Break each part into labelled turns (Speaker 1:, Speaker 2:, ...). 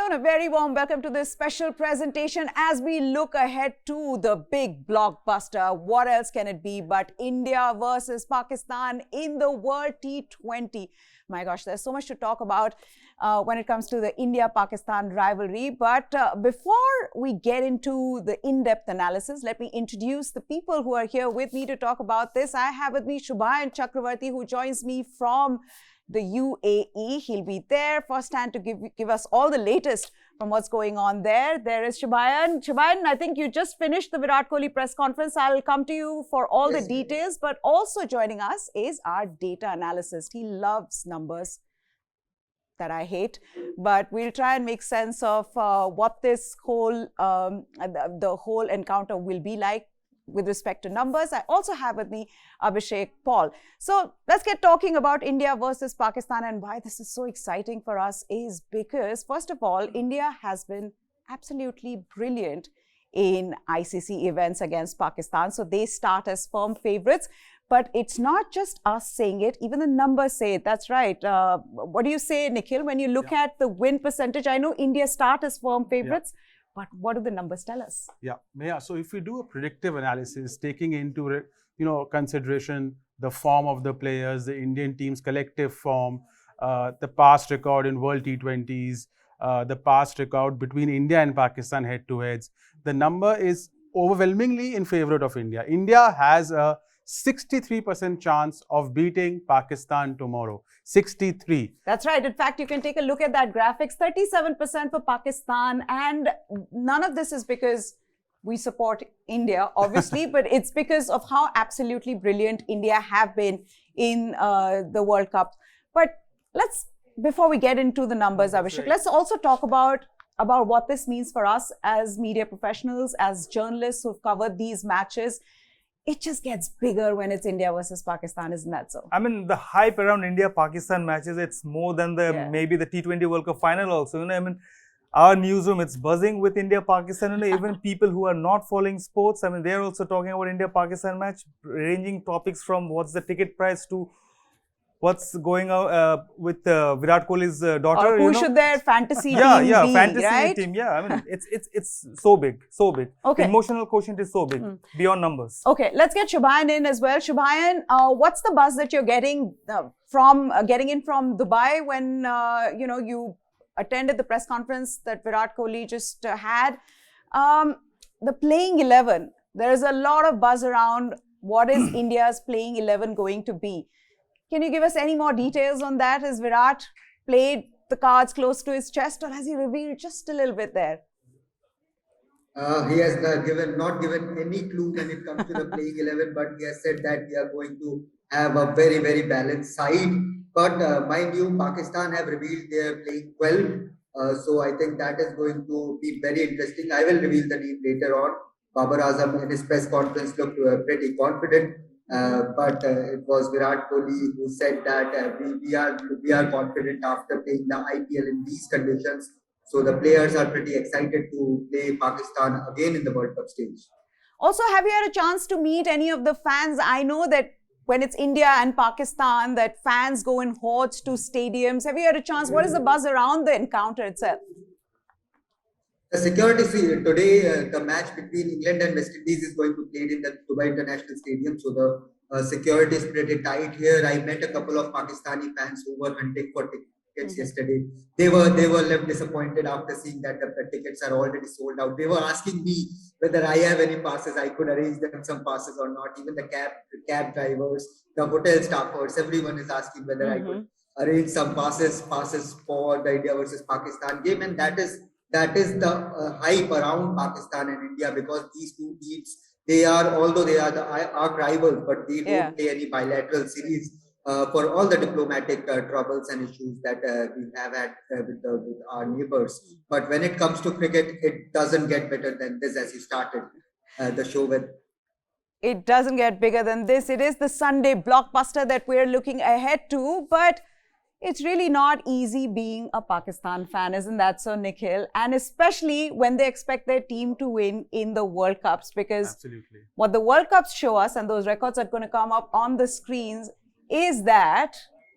Speaker 1: and a very warm welcome to this special presentation as we look ahead to the big blockbuster. What else can it be but India versus Pakistan in the World T20? My gosh, there's so much to talk about when it comes to the India-Pakistan rivalry. But before we get into the in-depth analysis, let me introduce the people who are here with me to talk about this. I have with me Shubhayan Chakravarti, who joins me from the UAE. He'll be there firsthand to give us all the latest from what's going on there. There is Shubhayan. Shubhayan, I think you just finished the Virat Kohli press conference. I'll come to you for all the details, but also joining us is our data analyst. He loves numbers that I hate, but we'll try and make sense of what this whole, the whole encounter will be like with respect to numbers. I also have with me Abhishek Paul. So let's get talking about India versus Pakistan, and why this is so exciting for us is because, first of all, India has been absolutely brilliant in ICC events against Pakistan. So they start as firm favorites. But it's not just us saying it, even the numbers say it. That's right. What do you say, Nikhil, when you look at the win percentage? I know India start as firm favorites. But what do the numbers tell us?
Speaker 2: Yeah. So if we do a predictive analysis, taking into consideration the form of the players, the Indian team's collective form, the past record in World T20s, the past record between India and Pakistan head-to-heads, the number is overwhelmingly in favor of India. India has a 63% chance of beating Pakistan tomorrow. 63.
Speaker 1: That's right. In fact, you can take a look at that graphics. 37% for Pakistan. And none of this is because we support India, obviously, but it's because of how absolutely brilliant India have been in the World Cup. But before we get into the numbers, Abhishek, let's also talk about what this means for us as media professionals, as journalists who've covered these matches. It just gets bigger when it's India versus Pakistan, isn't that so?
Speaker 3: I mean, the hype around India-Pakistan matches, it's more than maybe the T20 World Cup final also. I mean, our newsroom, it's buzzing with India-Pakistan. Even people who are not following sports, I mean, they're also talking about India-Pakistan match, ranging topics from what's the ticket price to what's going on with Virat Kohli's daughter.
Speaker 1: Who should their fantasy team be,
Speaker 3: fantasy
Speaker 1: right?
Speaker 3: team. Yeah, I mean, it's so big.
Speaker 1: Okay.
Speaker 3: Emotional quotient is so big, beyond numbers.
Speaker 1: Okay, let's get Shubhayan in as well. Shubhayan, what's the buzz that you're getting from getting in from Dubai when you attended the press conference that Virat Kohli just had? The playing 11. There is a lot of buzz around what is India's playing 11 going to be. Can you give us any more details on that? Has Virat played the cards close to his chest, or has he revealed just a little bit there?
Speaker 4: He has not given any clue when it comes to the playing 11, but he has said that we are going to have a very, very balanced side. But mind you, Pakistan have revealed their playing 12. So I think that is going to be very interesting. I will reveal the name later on. Babar Azam in his press conference looked pretty confident. But it was Virat Kohli who said that we are confident after playing the IPL in these conditions. So the players are pretty excited to play Pakistan again in the World Cup stage.
Speaker 1: Also, have you had a chance to meet any of the fans? I know that when it's India and Pakistan, that fans go in hordes to stadiums. Have you had a chance? What is the buzz around the encounter itself?
Speaker 4: The security today, the match between England and West Indies is going to be played in the Dubai International Stadium. So the security is pretty tight here. I met a couple of Pakistani fans who were hunting for tickets yesterday. They were left disappointed after seeing that the tickets are already sold out. They were asking me whether I have any passes. I could arrange them some passes or not. Even the cab drivers, the hotel staffers, everyone is asking whether I could arrange some passes for the India versus Pakistan game, and that is the hype around Pakistan and India, because these two teams, although they are the arch rivals, but they don't play any bilateral series for all the diplomatic troubles and issues that we have had with our neighbors. But when it comes to cricket, it doesn't get better than this, as you started the show with.
Speaker 1: It doesn't get bigger than this. It is the Sunday blockbuster that we're looking ahead to, but it's really not easy being a Pakistan fan, isn't that so, Nikhil? And especially when they expect their team to win in the World Cups, because what the World Cups show us, and those records are going to come up on the screens, is that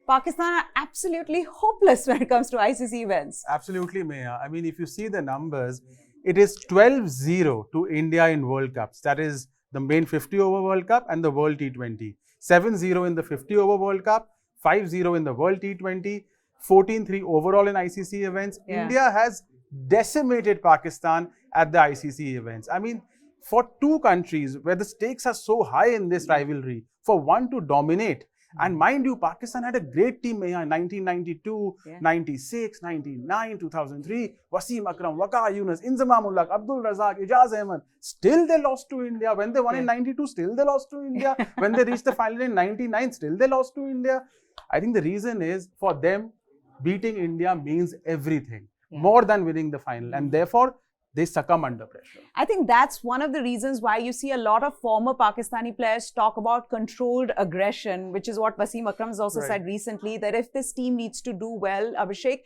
Speaker 1: Pakistan are absolutely hopeless when it comes to ICC events.
Speaker 2: Absolutely, Meha. I mean, if you see the numbers, it is 12-0 to India in World Cups. That is the main 50-over World Cup and the World T20. 7-0 in the 50-over World Cup, 5-0 in the World T20, 14-3 overall in ICC events.
Speaker 1: Yeah.
Speaker 2: India has decimated Pakistan at the ICC events. I mean, for two countries where the stakes are so high in this rivalry, for one to dominate, and mind you, Pakistan had a great team in 1992, 96, 99, 2003. Wasim Akram, Waqar Yunus, Inzamam ul Haq, Abdul Razak, Ijaz Ahmed. Still they lost to India. When they won in 92, still they lost to India. When they reached the final in 99, still they lost to India. I think the reason is for them, beating India means everything. More than winning the final. And therefore, they succumb under pressure.
Speaker 1: I think that's one of the reasons why you see a lot of former Pakistani players talk about controlled aggression, which is what Wasim Akram has also said recently, that if this team needs to do well, Abhishek,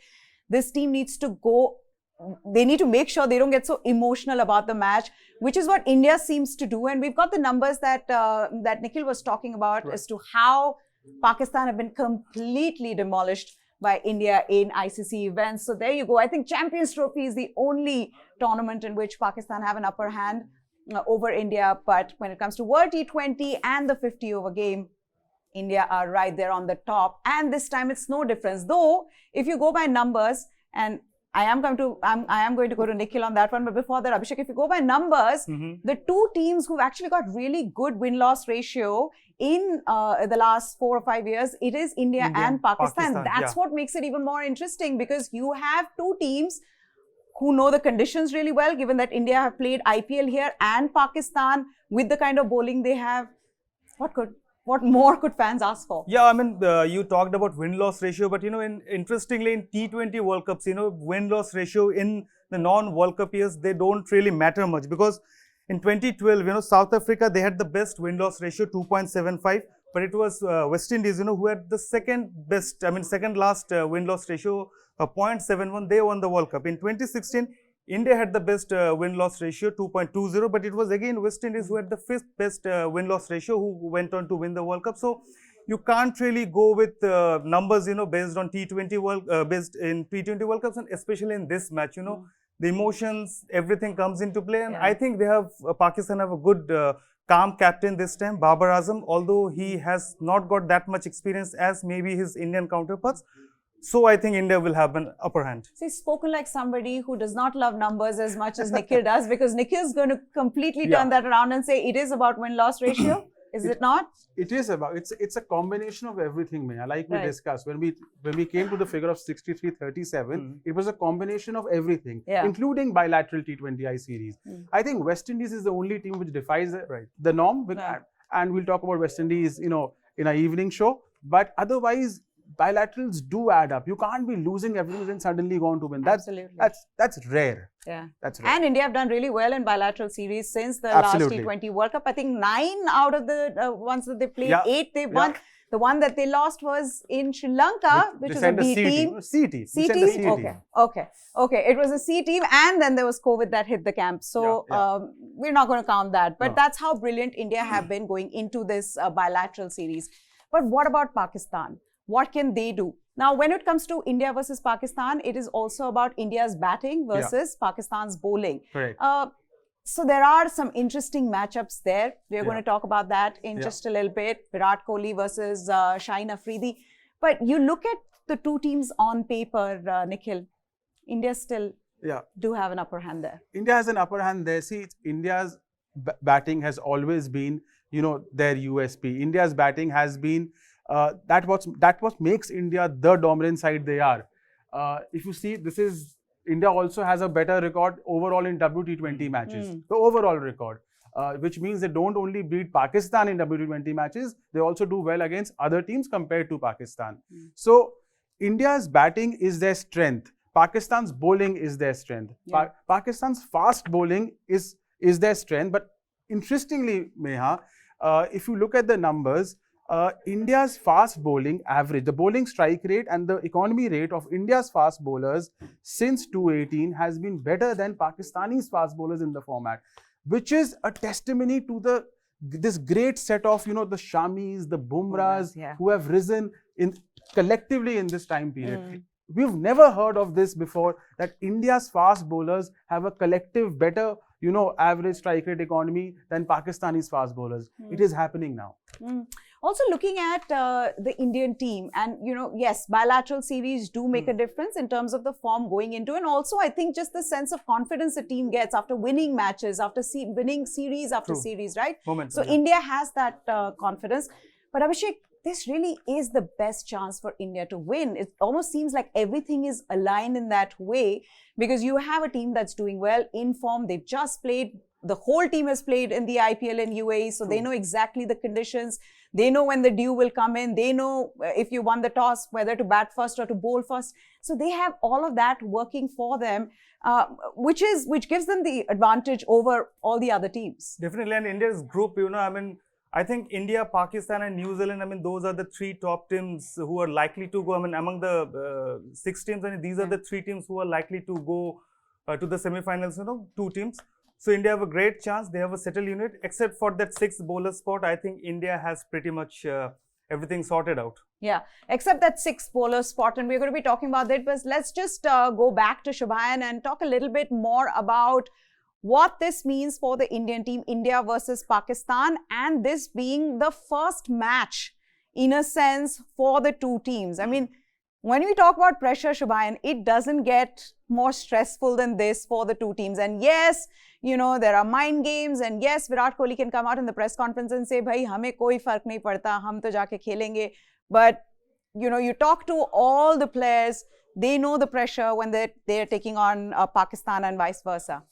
Speaker 1: this team needs to go, they need to make sure they don't get so emotional about the match, which is what India seems to do. And we've got the numbers that that Nikhil was talking about as to how Pakistan have been completely demolished by India in ICC events. So there you go. I think Champions Trophy is the only tournament in which Pakistan have an upper hand over India. But when it comes to World T20 and the 50-over game, India are right there on the top. And this time it's no difference. Though, if you go by numbers, and I am going to go to Nikhil on that one. But before that, Abhishek, if you go by numbers, the two teams who've actually got really good win-loss ratio in the last 4 or 5 years, it is India and Pakistan. That's what makes it even more interesting, because you have two teams who know the conditions really well, given that India have played IPL here, and Pakistan, with the kind of bowling they have. What more could fans ask for?
Speaker 3: Yeah, I mean, you talked about win-loss ratio, but, you know, interestingly, in T20 World Cups, you know, win-loss ratio in the non-World Cup years, they don't really matter much, because in 2012, you know, South Africa, they had the best win-loss ratio, 2.75, but it was West Indies, you know, who had the second last win-loss ratio, 0.71. They won the World Cup. In 2016, India had the best win-loss ratio, 2.20, but it was again West Indies who had the fifth best win-loss ratio, who went on to win the World Cup. So you can't really go with numbers, you know, based on based in T20 World Cups, and especially in this match, you know, the emotions, everything comes into play. And I think they have Pakistan have a good calm captain this time, Babar Azam, although he has not got that much experience as maybe his Indian counterparts. So I think India will have an upper hand.
Speaker 1: So he's spoken like somebody who does not love numbers as much as Nikhil does, because Nikhil's going to completely turn that around and say it is about win-loss ratio. Is it not?
Speaker 2: It is about, it's a combination of everything, Meha. Like we discussed, when we came to the figure of 63-37, it was a combination of everything, including bilateral T20I series. I think West Indies is the only team which defies the norm, and we'll talk about West Indies, you know, in our evening show. But otherwise, bilaterals do add up. You can't be losing everything and suddenly going to win. That's rare.
Speaker 1: Yeah,
Speaker 2: that's rare.
Speaker 1: And India have done really well in bilateral series since the last T20 World Cup. I think 9 out of the ones that they played, 8 they won. The one that they lost was in Sri Lanka, which was a B team.
Speaker 2: C team.
Speaker 1: Okay. It was a C team, and then there was COVID that hit the camp. So we're not going to count that. But that's how brilliant India have been going into this bilateral series. But what about Pakistan? What can they do? Now, when it comes to India versus Pakistan, it is also about India's batting versus Pakistan's bowling.
Speaker 2: Correct.
Speaker 1: So there are some interesting matchups there. We're going to talk about that in just a little bit. Virat Kohli versus Shaheen Afridi. But you look at the two teams on paper, Nikhil, India still do have an upper hand there.
Speaker 2: India has an upper hand there. See, India's batting has always been, you know, their USP. India's batting has been that what makes India the dominant side they are. If you see, India also has a better record overall in WT20 matches, the overall record, which means they don't only beat Pakistan in WT20 matches, they also do well against other teams compared to Pakistan. So India's batting is their strength. Pakistan's bowling is their strength. Pakistan's fast bowling is their strength. But interestingly, Meha, if you look at the numbers, India's fast bowling average, the bowling strike rate and the economy rate of India's fast bowlers since 2018 has been better than Pakistani's fast bowlers in the format, which is a testimony to this great set of, you know, the Shamis, the Bumrahs who have risen in collectively in this time period. We've never heard of this before, that India's fast bowlers have a collective better, average strike rate economy than Pakistani's fast bowlers. It is happening now.
Speaker 1: Also looking at the Indian team, and yes, bilateral series do make a difference in terms of the form going into, and also I think just the sense of confidence the team gets after winning matches, after winning series after series, right? So India has that confidence. But Abhishek, this really is the best chance for India to win. It almost seems like everything is aligned in that way, because you have a team that's doing well, in form. They've just played, the whole team has played in the IPL in UAE, so they know exactly the conditions. They know when the dew will come in. They know if you won the toss, whether to bat first or to bowl first. So they have all of that working for them, which gives them the advantage over all the other teams.
Speaker 3: Definitely, and India's group, I think India, Pakistan and New Zealand, those are the three top teams who are likely to go. Among the 6 teams, these are the 3 teams who are likely to go to the semi-finals, 2 teams. So India have a great chance. They have a settled unit. Except for that 6th bowler spot, I think India has pretty much everything sorted out.
Speaker 1: Yeah, except that 6th bowler spot. And we're going to be talking about that. But let's just go back to Shubhayan and talk a little bit more about what this means for the Indian team, India versus Pakistan, and this being the first match, in a sense, for the 2 teams. I mean, when we talk about pressure, Shubhayan, it doesn't get more stressful than this for the 2 teams. And yes, there are mind games, and yes, Virat Kohli can come out in the press conference and say, bhai, hame koi fark nahi padta, hum to jaake khelenge. But, you talk to all the players, they know the pressure when they're taking on Pakistan and vice versa.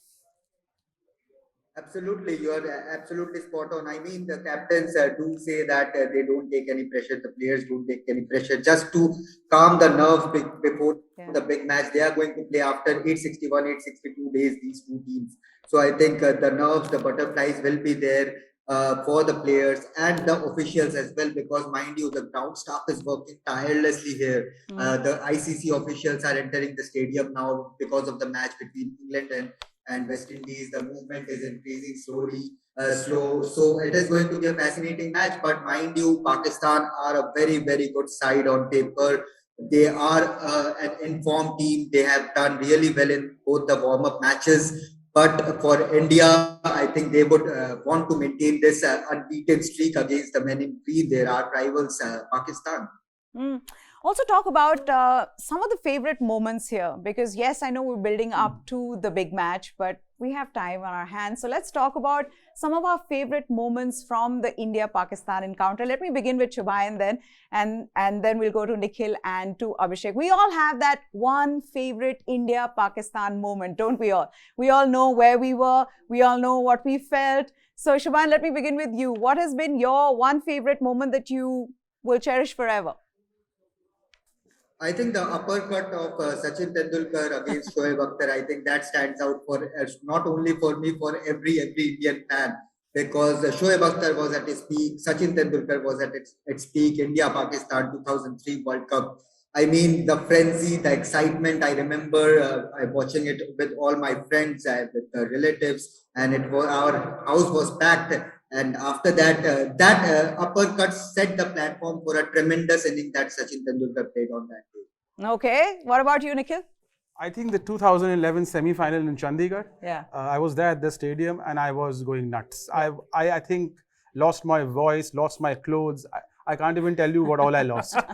Speaker 4: Absolutely, you are absolutely spot on. I mean, the captains do say that they don't take any pressure, the players don't take any pressure, just to calm the nerves before the big match. They are going to play after 861, 862 days, these 2 teams. So I think the nerves, the butterflies will be there for the players and the officials as well, because mind you, the ground staff is working tirelessly here. The ICC officials are entering the stadium now because of the match between England and West Indies. The movement is increasing slow. So it is going to be a fascinating match. But mind you, Pakistan are a very, very good side on paper. They are an informed team. They have done really well in both the warm-up matches. But for India, I think they would want to maintain this unbeaten streak against the men in green. There are rivals, Pakistan.
Speaker 1: Also talk about some of the favorite moments here, because yes, I know we're building up to the big match, but we have time on our hands. So let's talk about some of our favorite moments from the India-Pakistan encounter. Let me begin with Shubhayan then, and then we'll go to Nikhil and to Abhishek. We all have that one favorite India-Pakistan moment, don't we all? We all know where we were. We all know what we felt. So Shubhayan, let me begin with you. What has been your one favorite moment that you will cherish forever?
Speaker 4: I think the uppercut of Sachin Tendulkar against Shoaib Akhtar, I think that stands out for not only for me, for every Indian fan, because Shoaib Akhtar was at his peak, Sachin Tendulkar was at its peak, India-Pakistan 2003 World Cup. I mean, the frenzy, the excitement, I remember watching it with all my friends, with relatives, and our house was packed. And after that, that uppercut set the platform for a tremendous inning that Sachin Tendulkar played on that day.
Speaker 1: Okay. What about you, Nikhil?
Speaker 2: I think the 2011 semi-final in Chandigarh.
Speaker 1: Yeah.
Speaker 2: I was there at the stadium and I was going nuts. I think lost my voice, lost my clothes. I can't even tell you what all I lost.
Speaker 1: And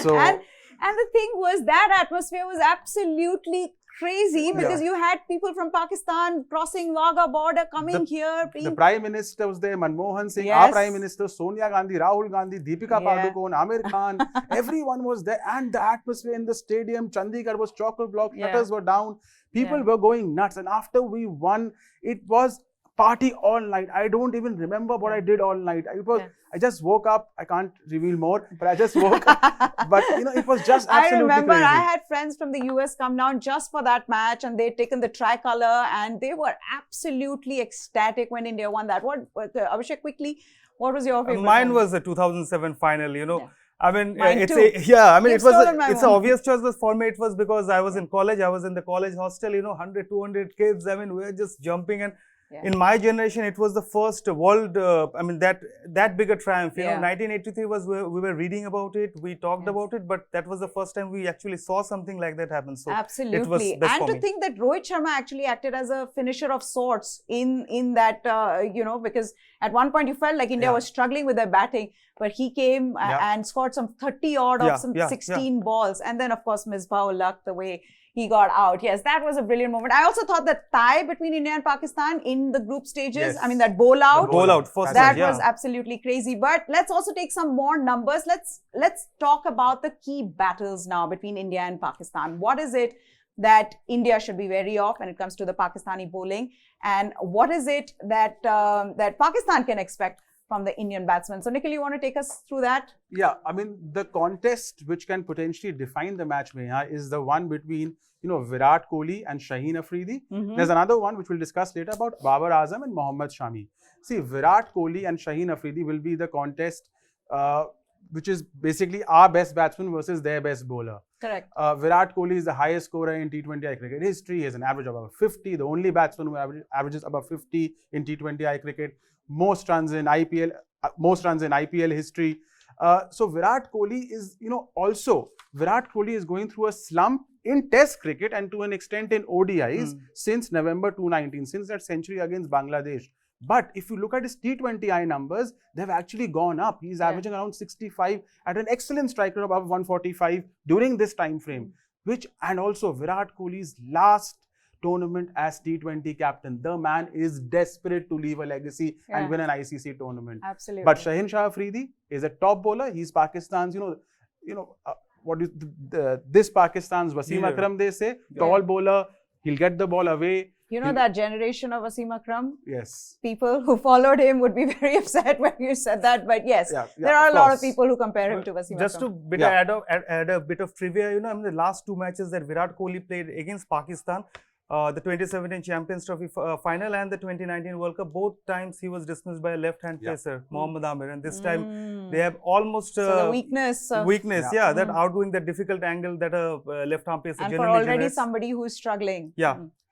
Speaker 1: the thing was, that atmosphere was absolutely crazy, because you had people from Pakistan crossing Wagah border, coming here.
Speaker 2: The Prime Minister was there, Manmohan Singh,
Speaker 1: Yes.
Speaker 2: our Prime Minister, Sonia Gandhi, Rahul Gandhi, Deepika Padukone, Amir Khan, everyone was there. And the atmosphere in the stadium, Chandigarh was chock-a-block, shutters were down, people were going nuts. And after we won, it was party all night. I don't even remember what I did all night. It was, I just woke up. I can't reveal more, but I just woke up. But it was just absolutely
Speaker 1: I remember
Speaker 2: crazy.
Speaker 1: I had friends from the US come down just for that match, and they'd taken the tricolor, and they were absolutely ecstatic when India won that. Abhishek, quickly, what was your favorite?
Speaker 3: Mine was the 2007 final, I mean, it's an obvious choice, but for me it was because I was in college. I was in the college hostel, 100, 200 kids. I mean, we were just jumping, and In my generation, it was the first world, I mean, that bigger triumph. You know, 1983 was where we were reading about it, we talked about it, but that was the first time we actually saw something like that happen. So
Speaker 1: absolutely.
Speaker 3: It was best
Speaker 1: and
Speaker 3: for
Speaker 1: to
Speaker 3: me.
Speaker 1: think that Rohit Sharma actually acted as a finisher of sorts in that, because at one point you felt like India was struggling with their batting, but he came and scored some 30 odd of some 16 balls. And then, of course, Misbah-ul-Haq, the way he got out. Yes, that was a brilliant moment. I also thought that tie between India and Pakistan in the group stages, I mean, that bowl out,
Speaker 3: first
Speaker 1: that was absolutely crazy. But let's also take some more numbers. Let's talk about the key battles now between India and Pakistan. What is it that India should be wary of when it comes to the Pakistani bowling? And what is it that that Pakistan can expect from the Indian batsmen? So, Nikhil, you want to take us through that?
Speaker 2: Yeah, I mean, the contest which can potentially define the match, Meha, is the one between, Virat Kohli and Shaheen Afridi. There's another one which we'll discuss later about Babar Azam and Mohammad Shami. See, Virat Kohli and Shaheen Afridi will be the contest which is basically our best batsman versus their best bowler.
Speaker 1: Correct.
Speaker 2: Virat Kohli is the highest scorer in T20I cricket history. He has an average of about 50, the only batsman who averages above 50 in T20I cricket. Most runs in IPL history. So Virat Kohli is, also Virat Kohli is going through a slump in Test cricket and to an extent in ODIs since November 2019, since that century against Bangladesh. But if you look at his T20I numbers, they've actually gone up. He's averaging around 65 at an excellent strike rate above 145 during this time frame. And also Virat Kohli's last tournament as T20 captain. The man is desperate to leave a legacy and win an ICC tournament.
Speaker 1: Absolutely.
Speaker 2: But Shaheen Shah Afridi is a top bowler. He's Pakistan's, this Pakistan's Wasim Akram, they say, tall bowler. He'll get the ball away.
Speaker 1: That generation of Wasim Akram?
Speaker 2: Yes.
Speaker 1: People who followed him would be very upset when you said that. But yes, there are a lot of people who compare him to Wasim Akram.
Speaker 3: Just to add a bit of trivia, the last two matches that Virat Kohli played against Pakistan, the 2017 Champions Trophy final and the 2019 World Cup, both times he was dismissed by a left-hand pacer, Mohammad Amir. And this time they have almost
Speaker 1: so the weakness,
Speaker 3: that outgoing that difficult angle that a left-arm pacer
Speaker 1: and
Speaker 3: generally
Speaker 1: for already
Speaker 3: generates.
Speaker 1: Somebody who's struggling.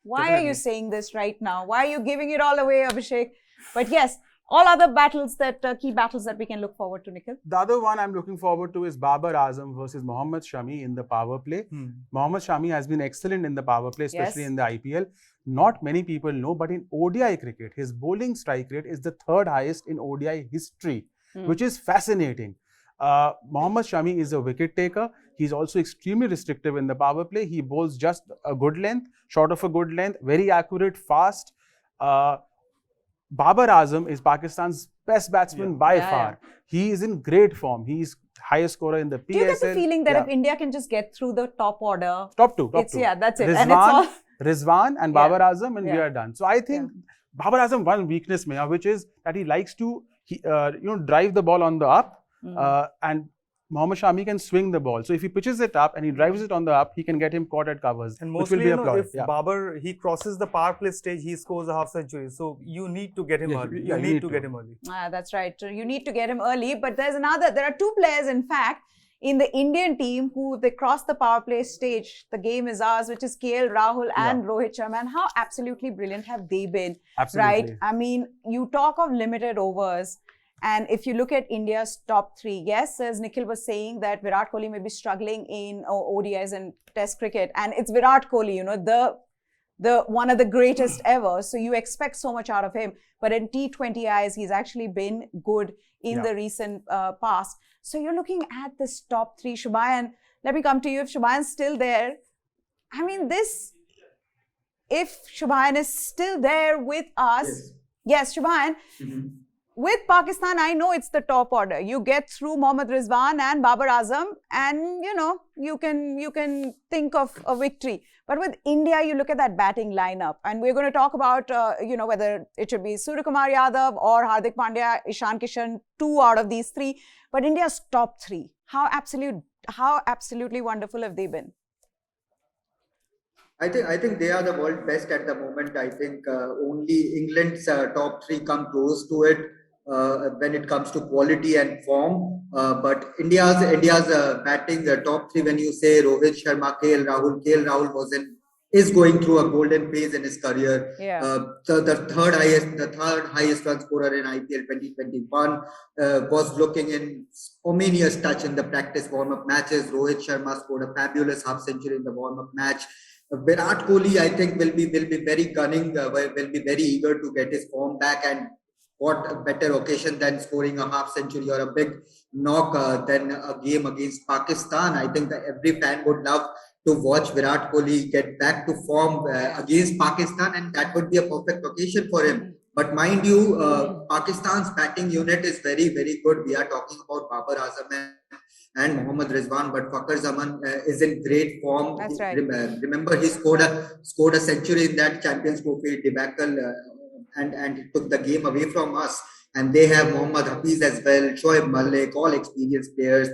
Speaker 1: Why
Speaker 3: definitely.
Speaker 1: are you saying this right now? Why are you giving it all away, Abhishek? But yes, all other battles key battles that we can look forward to, Nikhil.
Speaker 2: The other one I'm looking forward to is Babar Azam versus Mohammad Shami in the power play. Mohammad Shami has been excellent in the power play, especially in the IPL. Not many people know, but in ODI cricket, his bowling strike rate is the third highest in ODI history, which is fascinating. Mohammad Shami is a wicket taker. He's also extremely restrictive in the power play. He bowls just a good length, short of a good length, very accurate, fast. Babar Azam is Pakistan's best batsman by far. He is in great form. He's highest scorer in the PSL.
Speaker 1: Do you get the feeling that if India can just get through the top order,
Speaker 2: top two.
Speaker 1: Yeah, that's it.
Speaker 2: Rizwan and Babar Azam, and we are done. So I think Babar Azam one weakness, Meha, which is that he likes to drive the ball on the up, and Mohammad Shami can swing the ball. So if he pitches it up and he drives it on the up, he can get him caught at covers,
Speaker 3: and
Speaker 2: which will be applauded.
Speaker 3: If Babar, he crosses the power play stage, he scores a half century. So you need to get him early. You need to get him early.
Speaker 1: That's right. You need to get him early. But there are two players, in fact, in the Indian team who, if they cross the power play stage, the game is ours, which is KL Rahul and Rohit Sharma. And how absolutely brilliant have they been?
Speaker 2: Absolutely.
Speaker 1: Right? I mean, you talk of limited overs. And if you look at India's top three, yes, as Nikhil was saying, that Virat Kohli may be struggling in ODIs and Test cricket. And it's Virat Kohli, the one of the greatest ever. So you expect so much out of him. But in T20Is, he's actually been good in the recent past. So you're looking at this top three. Shubhayan, let me come to you. If Shubhayan's still there, I mean, if Shubhayan is still there with us, yes Shubhayan, with Pakistan, I know it's the top order. You get through Mohammad Rizwan and Babar Azam, and you can think of a victory. But with India, you look at that batting lineup, and we're going to talk about whether it should be Suryakumar Yadav or Hardik Pandya, Ishan Kishan, two out of these three. But India's top three, how absolutely wonderful have they been?
Speaker 4: I think they are the world best at the moment. I think only England's top three come close to it when it comes to quality and form. But India's batting, the top three, when you say Rohit Sharma, KL Rahul was an is going through a golden phase in his career.
Speaker 1: Yeah.
Speaker 4: So the third highest run scorer in IPL 2021 was looking in ominous touch in the practice warm-up matches. Rohit Sharma scored a fabulous half century in the warm-up match. Virat Kohli, I think, will be very gunning, will be very eager to get his form back, and what a better occasion than scoring a half century or a big knock than a game against Pakistan. I think that every fan would love to watch Virat Kohli get back to form against Pakistan, and that would be a perfect occasion for him. But mind you, Pakistan's batting unit is very, very good. We are talking about Babar Azam and Mohammad Rizwan, but Fakhar Zaman is in great form.
Speaker 1: That's right.
Speaker 4: Remember, he scored a century in that Champions Trophy debacle, and took the game away from us. And they have Mohammad Hafiz as well, Shoaib Malik, all experienced players.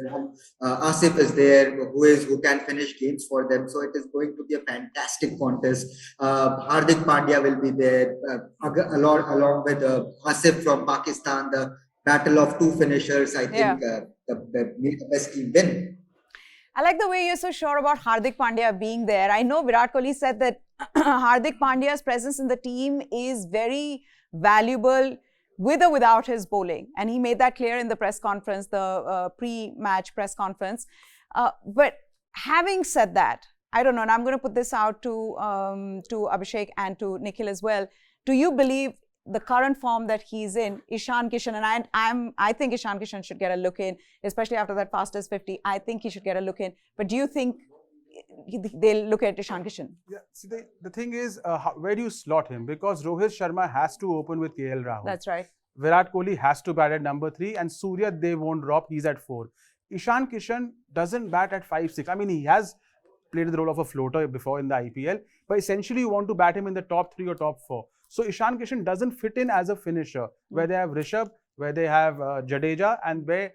Speaker 4: Asif is there, who can finish games for them. So it is going to be a fantastic contest. Hardik Pandya will be there, along with Asif from Pakistan. The battle of two finishers. I think the best team win.
Speaker 1: I like the way you're so sure about Hardik Pandya being there. I know Virat Kohli said that Hardik Pandya's presence in the team is very valuable with or without his bowling. And he made that clear in the press conference, the pre-match press conference. But having said that, I don't know, and I'm going to put this out to Abhishek and to Nikhil as well. Do you believe the current form that he's in, Ishan Kishan, and I think Ishan Kishan should get a look in, especially after that fastest 50. I think he should get a look in. But do you think they'll look at Ishan Kishan?
Speaker 2: Yeah, see, the thing is, where do you slot him? Because Rohit Sharma has to open with KL Rahul.
Speaker 1: That's right.
Speaker 2: Virat Kohli has to bat at number 3, and Surya, they won't drop. He's at 4. Ishan Kishan doesn't bat at 5-6. I mean, he has played the role of a floater before in the IPL, but essentially you want to bat him in the top 3 or top 4. So Ishan Kishan doesn't fit in as a finisher, where they have Rishabh, where they have Jadeja, and where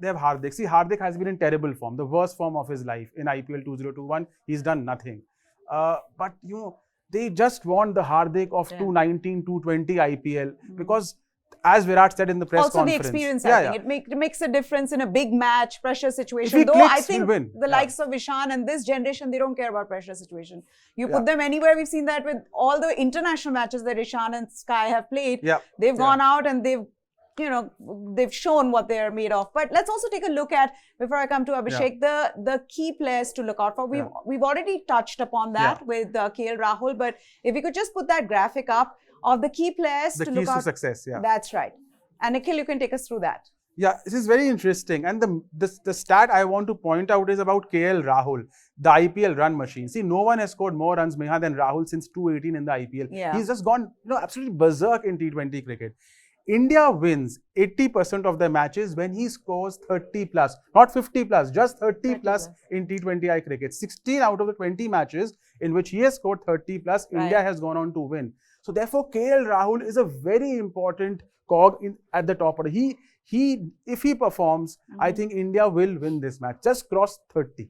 Speaker 2: they have Hardik. See, Hardik has been in terrible form, the worst form of his life in IPL 2021. He's done nothing. But, you know, they just want the Hardik of 219, 220 IPL because, as Virat said in the press conference.
Speaker 1: Also the experience, I think. It makes a difference in a big match, pressure situation. Though
Speaker 2: clicks,
Speaker 1: I think the likes of Ishan and this generation, they don't care about pressure situation. You put them anywhere. We've seen that with all the international matches that Ishan and Sky have played. They've gone out and they've shown what they're made of. But let's also take a look at, before I come to Abhishek, the key players to look out for. We've already touched upon that with KL Rahul, but if we could just put that graphic up of the key players to look out.
Speaker 2: The keys to success,
Speaker 1: That's right. And Nikhil, you can take us through that.
Speaker 2: Yeah, this is very interesting. And the stat I want to point out is about KL Rahul, the IPL run machine. See, no one has scored more runs, Meha, than Rahul since 2018 in the IPL. He's just gone, absolutely berserk in T20 cricket. India wins 80% of their matches when he scores 30 plus, not 50 plus, just 30 plus in T20I cricket. 16 out of the 20 matches in which he has scored 30 plus, India has gone on to win. So therefore, KL Rahul is a very important cog at the top order. If he performs, I think India will win this match. Just cross 30.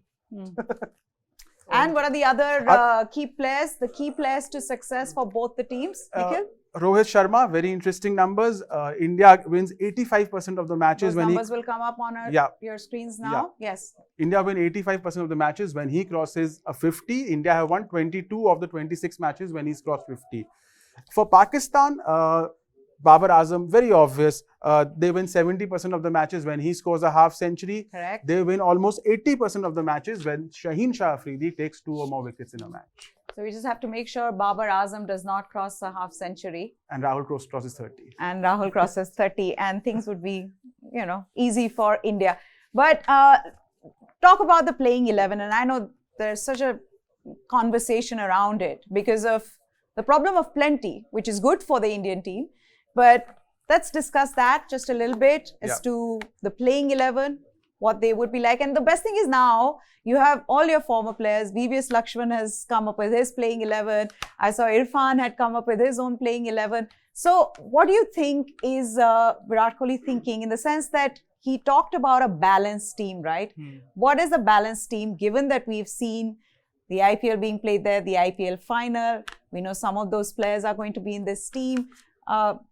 Speaker 1: And what are the other key players, the key players to success for both the teams, Nikhil?
Speaker 2: Rohit Sharma, very interesting numbers. India wins 85% of the matches.
Speaker 1: Those numbers will come up on your screens now. Yes. India
Speaker 2: win 85% of the matches when he crosses a 50. India have won 22 of the 26 matches when he's crossed 50. For Pakistan, Babar Azam, very obvious. They win 70% of the matches when he scores a half century.
Speaker 1: Correct.
Speaker 2: They win almost 80% of the matches when Shaheen Shah Afridi takes 2 or more wickets in a match.
Speaker 1: So we just have to make sure Babar Azam does not cross a half century.
Speaker 2: And Rahul crosses 30.
Speaker 1: And Rahul crosses 30. And things would be, easy for India. But talk about the playing 11. And I know there's such a conversation around it because of the problem of plenty, which is good for the Indian team. But let's discuss that just a little bit as to the playing 11, what they would be like. And the best thing is now you have all your former players. VVS Lakshman has come up with his playing 11. I saw Irfan had come up with his own playing 11. So what do you think is Virat Kohli thinking in the sense that he talked about a balanced team, right? What is a balanced team given that we've seen the IPL being played there, the IPL final? We know some of those players are going to be in this team.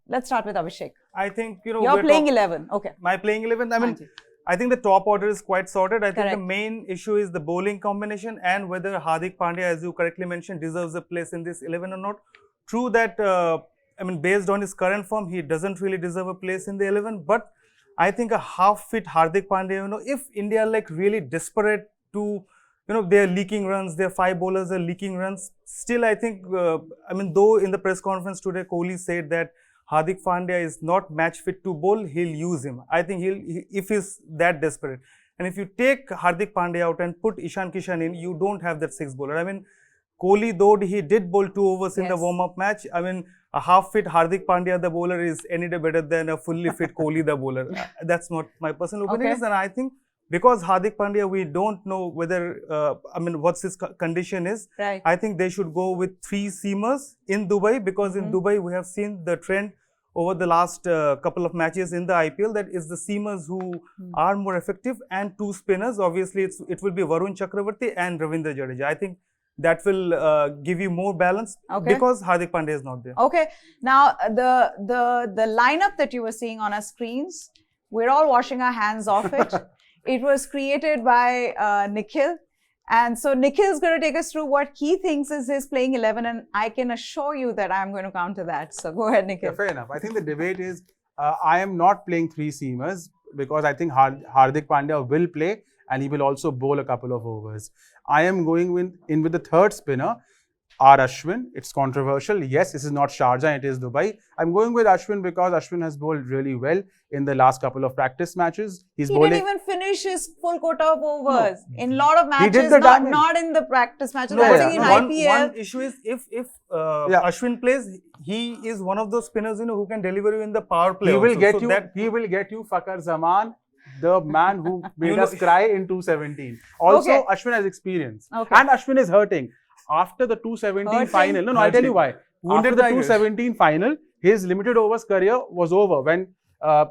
Speaker 1: Let's start with Abhishek.
Speaker 3: I think,
Speaker 1: Your playing 11. Okay.
Speaker 3: My playing 11, I mean, I think the top order is quite sorted. I think
Speaker 1: Correct.
Speaker 3: the main issue is the bowling combination and whether Hardik Pandya, as you correctly mentioned, deserves a place in this 11 or not. True that, I mean, based on his current form, he doesn't really deserve a place in the 11. But I think a half-fit Hardik Pandya, you know, if India are like really desperate to, you know, they're leaking runs, their 5 bowlers are leaking runs. Still, I think, I mean, though in the press conference today, Kohli said that Hardik Pandya is not match fit to bowl, he'll use him. I think if he's that desperate. And if you take Hardik Pandya out and put Ishan Kishan in, you don't have that 6 bowler. I mean, Kohli, though he did bowl 2 overs in the
Speaker 1: Yes.
Speaker 3: warm-up match, I mean, a half-fit Hardik Pandya, the bowler, is any day better than a fully fit Kohli, the bowler. That's not my personal opinion.
Speaker 1: Okay.
Speaker 3: And I think because Hardik Pandya, we don't know whether, I mean, what's his condition is.
Speaker 1: Right.
Speaker 3: I think they should go with 3 seamers in Dubai, because in Dubai we have seen the trend over the last couple of matches in the IPL that is the seamers who are more effective, and 2 spinners. Obviously, it will be Varun Chakravarti and Ravindra Jadeja. I think that will give you more balance
Speaker 1: Okay.
Speaker 3: because Hardik Pandya is not there.
Speaker 1: Okay. Now, the lineup that you were seeing on our screens, we're all washing our hands off it. It was created by Nikhil. And so Nikhil is going to take us through what he thinks is his playing 11, and I can assure you that I'm going to counter that. So go ahead, Nikhil.
Speaker 2: Yeah, fair enough. I think the debate is I am not playing 3 seamers because I think Hardik Pandya will play and he will also bowl a couple of overs. I am going in with the 3rd spinner, R. Ashwin. It's controversial. Yes, this is not Sharjah, it is Dubai. I'm going with Ashwin because Ashwin has bowled really well in the last couple of practice matches. He's
Speaker 1: He
Speaker 2: bowling.
Speaker 1: didn't even finish his full quota of overs in a lot of
Speaker 2: He did
Speaker 1: matches,
Speaker 2: the
Speaker 1: not,
Speaker 2: damage.
Speaker 1: not in the practice matches.
Speaker 3: No,
Speaker 1: I
Speaker 2: yeah,
Speaker 1: think in
Speaker 2: no,
Speaker 1: IPL.
Speaker 3: one issue is if
Speaker 2: Yeah.
Speaker 3: Ashwin plays, he is one of those spinners, you know, who can deliver you in the power play.
Speaker 2: He will
Speaker 3: also.
Speaker 2: get
Speaker 3: So
Speaker 2: you.
Speaker 3: that-
Speaker 2: He will get you, Fakhar Zaman, the man who made us cry in 217. Also,
Speaker 1: Okay.
Speaker 2: Ashwin has experience,
Speaker 1: Okay.
Speaker 2: and Ashwin is hurting. After the 217
Speaker 1: Hurting?
Speaker 2: final, no, I'll tell you why.
Speaker 3: Wounded
Speaker 2: After the
Speaker 3: Tigers.
Speaker 2: 217 final, his limited overs career was over when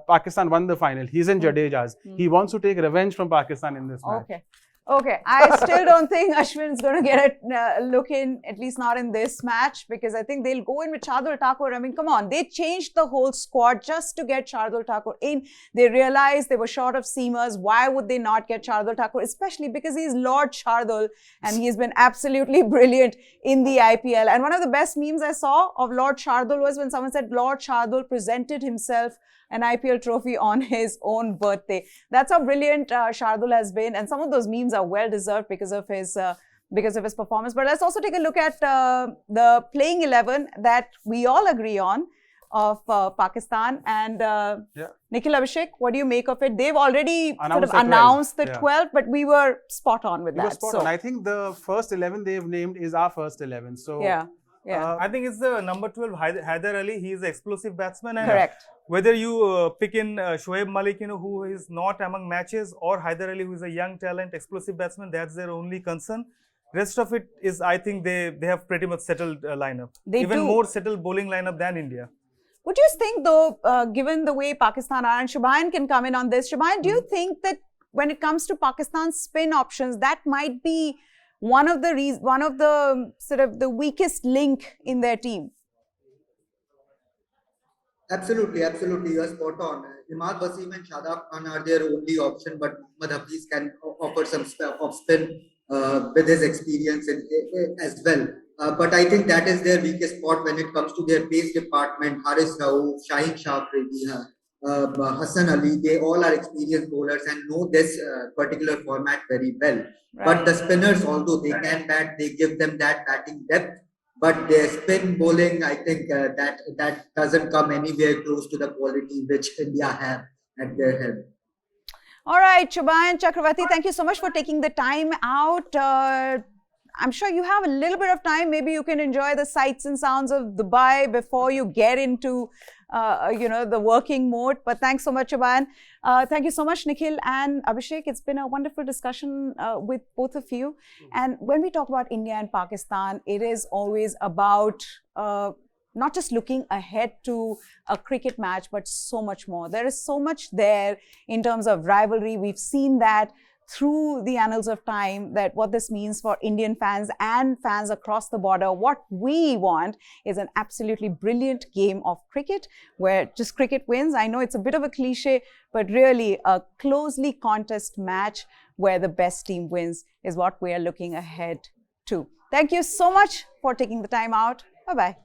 Speaker 2: Pakistan won the final. He's in Jadeja's. He wants to take revenge from Pakistan in this match.
Speaker 1: Okay. Okay. I still don't think Ashwin is going to get a look in, at least not in this match, because I think they'll go in with Shardul Thakur. I mean, come on. They changed the whole squad just to get Shardul Thakur in. They realized they were short of seamers. Why would they not get Shardul Thakur? Especially because he's Lord Shardul and he's been absolutely brilliant in the IPL. And one of the best memes I saw of Lord Shardul was when someone said Lord Shardul presented himself an IPL trophy on his own birthday. That's how brilliant Shardul has been, and some of those memes are well deserved because of his performance. But let's also take a look at the playing 11 that we all agree on of Pakistan. And Nikhil, Abhishek, what do you make of it? They've already announced the 12, but we were spot on with
Speaker 2: We were
Speaker 1: that.
Speaker 2: spot on. I think the first 11 they've named is our first 11. So
Speaker 1: yeah.
Speaker 3: I think it's the number 12, Haider Ali. He is an explosive batsman. And
Speaker 1: Correct.
Speaker 3: whether you pick in Shoaib Malik, you know, who is not among matches, or Haider Ali, who is a young talent, explosive batsman, that's their only concern. Rest of it is, I think they have pretty much settled lineup.
Speaker 1: They
Speaker 3: Even
Speaker 1: do.
Speaker 3: more settled bowling lineup than India.
Speaker 1: Would you think, though, given the way Pakistan are, and Shubhayan can come in on this, Shubhayan, do you think that when it comes to Pakistan's spin options, that might be one of the sort of the weakest link in their team?
Speaker 4: Absolutely, you are spot on. Imad Wasim and Shadab Khan are their only option, but Muhammad Hafiz can offer some off spin with his experience as well. But I think that is their weakest spot when it comes to their pace department. Haris Rauf, Shaheen Shah Afridi, Hassan Ali, they all are experienced bowlers and know this particular format very well.
Speaker 1: Right.
Speaker 4: But the spinners, although they can bat, they give them that batting depth. But their spin bowling, I think that doesn't come anywhere close to the quality which India have at their head.
Speaker 1: All right, Shubhayan Chakravarti, thank you so much for taking the time out. I'm sure you have a little bit of time. Maybe you can enjoy the sights and sounds of Dubai before you get into, the working mode. But thanks so much, Shubhayan. Thank you so much, Nikhil and Abhishek. It's been a wonderful discussion with both of you. And when we talk about India and Pakistan, it is always about not just looking ahead to a cricket match, but so much more. There is so much there in terms of rivalry. We've seen that through the annals of time that what this means for Indian fans and fans across the border. What we want is an absolutely brilliant game of cricket where just cricket wins. I know it's a bit of a cliche, but really a closely contest match where the best team wins is what we are looking ahead to. Thank you so much for taking the time out. Bye-bye.